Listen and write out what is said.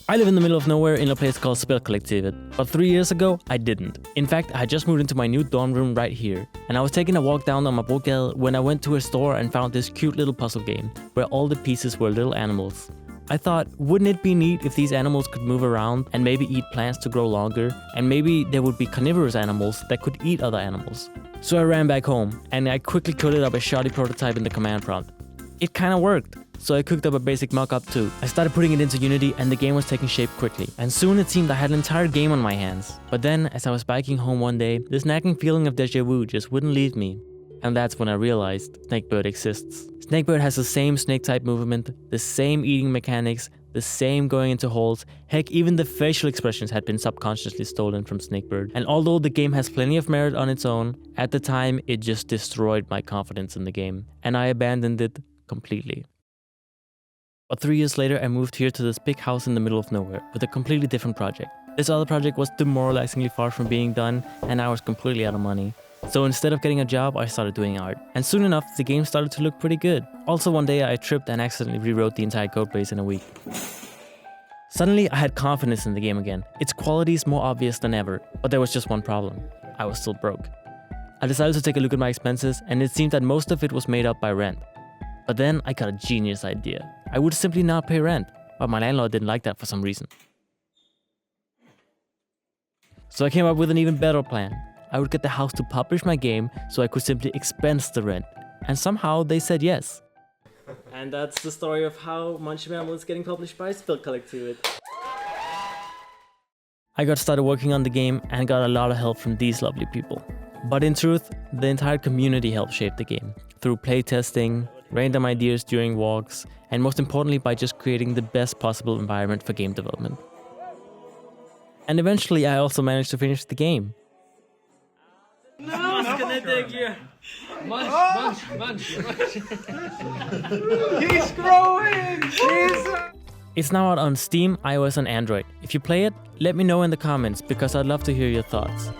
I live in the middle of nowhere in a place called Spilkollektivet, but 3 years ago, I didn't. In fact, I had just moved into my new dorm room right here, and I was taking a walk down on my Bogade when I went to a store and found this cute little puzzle game, where all the pieces were little animals. I thought, wouldn't it be neat if these animals could move around and maybe eat plants to grow longer, and maybe there would be carnivorous animals that could eat other animals. So I ran back home, and I quickly coded up a shoddy prototype in the command prompt. It kinda worked, so I cooked up a basic mockup too. I started putting it into Unity and the game was taking shape quickly. And soon it seemed I had an entire game on my hands. But then, as I was biking home one day, this nagging feeling of deja vu just wouldn't leave me. And that's when I realized Snakebird exists. Snakebird has the same snake-type movement, the same eating mechanics, the same going into holes. Heck, even the facial expressions had been subconsciously stolen from Snakebird. And although the game has plenty of merit on its own, at the time it just destroyed my confidence in the game. And I abandoned it completely. But 3 years later, I moved here to this big house in the middle of nowhere with a completely different project. This other project was demoralizingly far from being done, and I was completely out of money. So instead of getting a job, I started doing art. And soon enough, the game started to look pretty good. Also one day I tripped and accidentally rewrote the entire codebase in a week. Suddenly I had confidence in the game again. Its quality is more obvious than ever, but there was just one problem. I was still broke. I decided to take a look at my expenses, and it seemed that most of it was made up by rent. But then I got a genius idea. I would simply not pay rent, but my landlord didn't like that for some reason. So I came up with an even better plan. I would get the house to publish my game so I could simply expense the rent. And somehow they said yes. And that's the story of how Munchie Mammal is getting published by Spilkollektivet. I got started working on the game and got a lot of help from these lovely people. But in truth, the entire community helped shape the game. Through playtesting, random ideas during walks, and most importantly by just creating the best possible environment for game development. And eventually I also managed to finish the game. No, munch. He's growing! It's now out on Steam, iOS and Android. If you play it, let me know in the comments because I'd love to hear your thoughts.